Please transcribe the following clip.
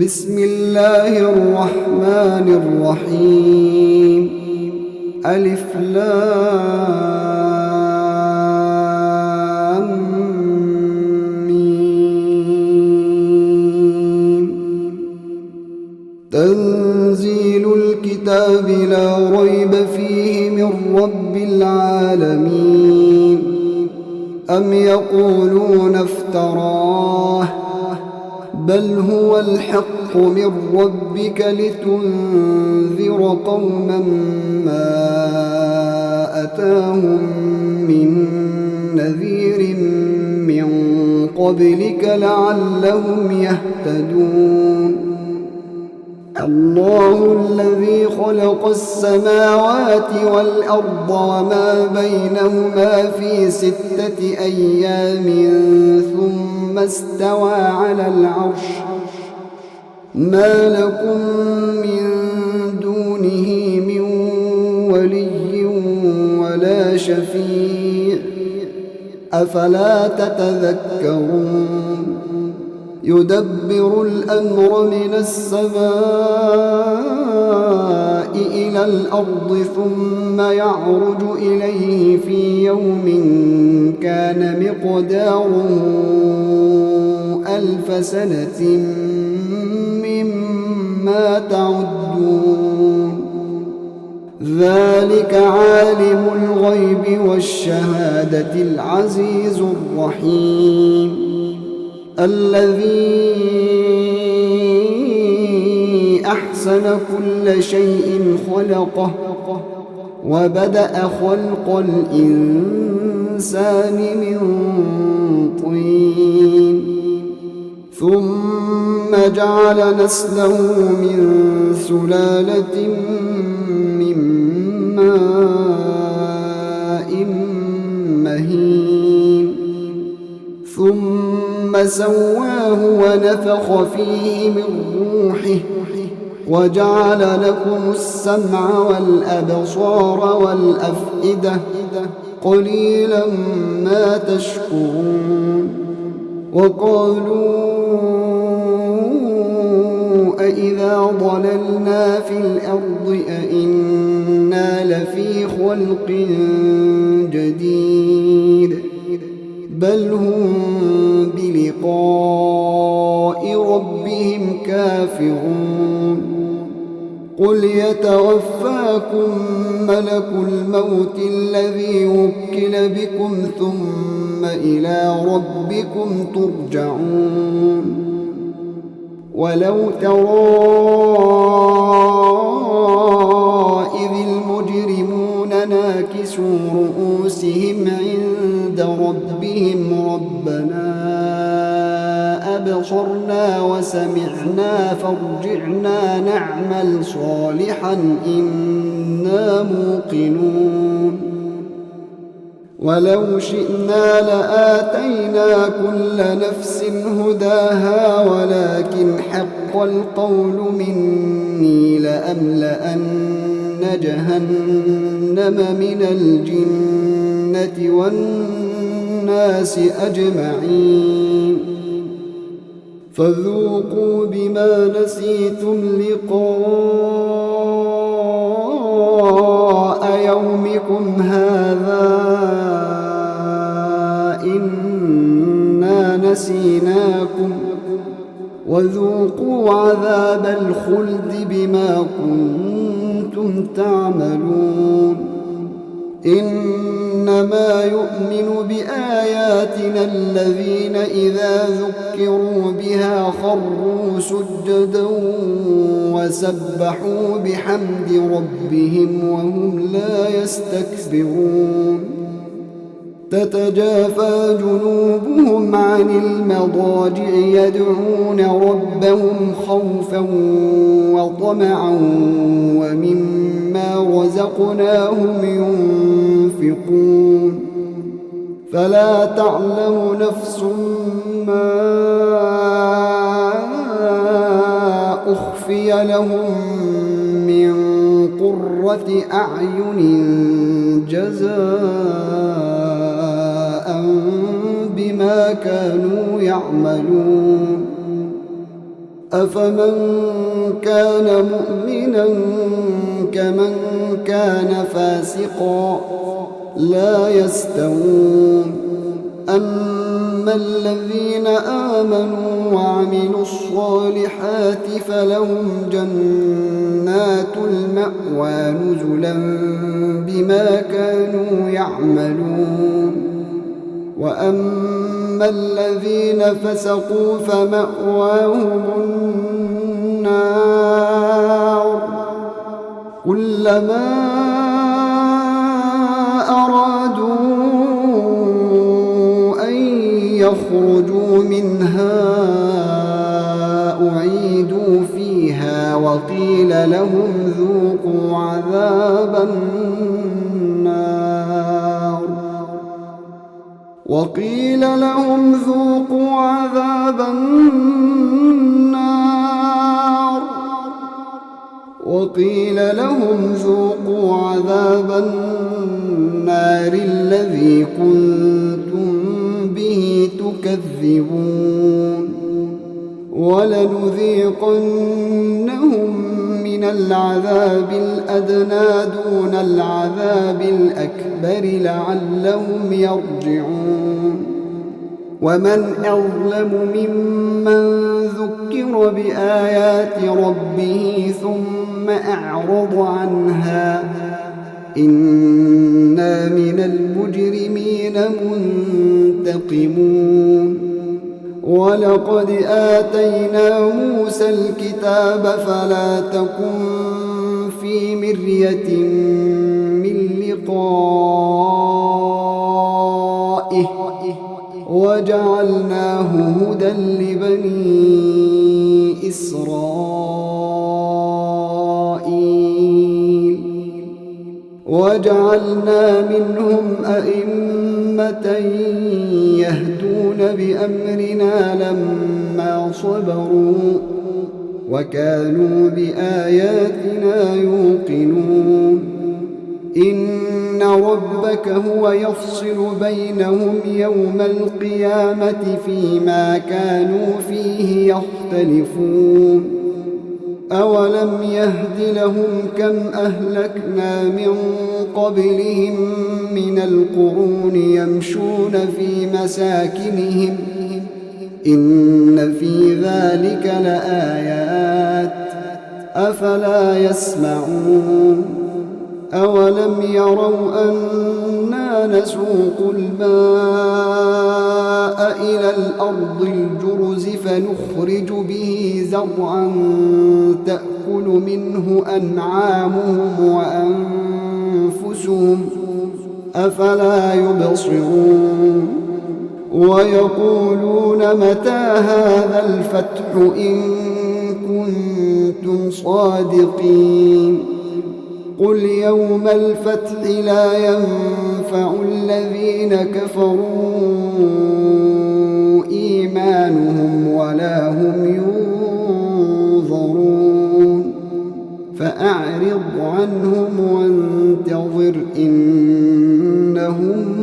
بسم الله الرحمن الرحيم. ألف لام ميم. تنزيل الكتاب لا ريب فيه من رب العالمين. أم يقولون افتراه بل هو الحق من ربك لتنذر قوما ما أتاهم من نذير من قبلك لعلهم يهتدون. الله الذي خلق السماوات والأرض وما بينهما في 6 أيام ثم استوى على العرش. ما لكم من دونه من ولي ولا شفيع أفلا تتذكرون. يدبر الأمر من السماء إلى الأرض ثم يعرج إليه في يوم كان مقداره 1000 سنة مما تعدون. ذلك عالم الغيب والشهادة العزيز الرحيم. الذي أحسن كل شيء خلقه وبدأ خلق الإنسان من طين ثم جعل نسله من سلالة من ماء مهين ثم سواه ونفخ فيه من روحه وجعل لكم السمع والأبصار والأفئدة قليلا ما تشكرون. وقالوا أإذا ضللنا في الأرض أإنا لفي خلق جديد بل هم بلقاء ربهم كافرون. قل يتوفاكم ملك الموت الذي وكل بكم ثم إلى ربكم ترجعون. ولو ترى إذ المجرمون ناكسوا رؤوسهم عند ربهم ربنا أبصرنا وسمعنا فارجعنا نعمل صالحا إنا موقنون. ولو شئنا لآتينا كل نفس هداها ولكن حق القول مني لأملأن جهنم من الجنة والناس أجمعين. فذوقوا بما نسيتم لقاء يومكم هذا إنا نسيناكم وذوقوا عذاب الخلد بما كنتم تعملون. إنما يؤمن بآياتنا الذين إذا ذكروا بها خروا سجدا وسبحوا بحمد ربهم وهم لا يستكبرون. تتجافى جنوبهم عن المضاجع يدعون ربهم خوفا وطمعا ومما رزقناهم ينفقون. فلا تعلم نفس ما أخفي لهم من قرة أعين جزاء بما كانوا يعملون. أفمن كان مؤمنا كمن كان فاسقا لا يستوون أما الذين آمنوا وعملوا الصالحات فلهم جنات المأوى نزلا بما كانوا يعملون وأما الذين فسقوا فمأواهم النار كلما أرادوا أن يخرجوا منها أعيدوا فيها وقيل لهم ذوقوا عذاب النار الذي كنتم به تكذبون ولنذيقنهم من العذاب الأدنى دون العذاب الأكبر لعلهم يرجعون ومن أظلم ممن ذكر بآيات ربه ثم أعرض عنها إنا من المجرمين منتقمون ولقد آتينا موسى الكتاب فلا تكن في مرية من لقائه وجعلناه هدى لبني إسرائيل وجعلنا منهم أئمة يهدون بأمرنا لما صبروا وكانوا بآياتنا يوقنون إن ربك هو يفصل بينهم يوم القيامة فيما كانوا فيه يختلفون أولم يهد لهم كم أهلكنا من قبلهم من القرون يمشون في مساكنهم إن في ذلك لآيات أفلا يسمعون أولم يروا أنا نسوق الماء إلى الأرض الجرز فنخرج به زرعا تأكل منه أنعامهم وأنفسهم أفلا يبصرون ويقولون متى هذا الفتح إن كنتم صادقين قل يوم الفتح لا ينفع الذين كفروا إيمانهم ولا هم ينظرون فأعرض عنهم وانتظر إنهم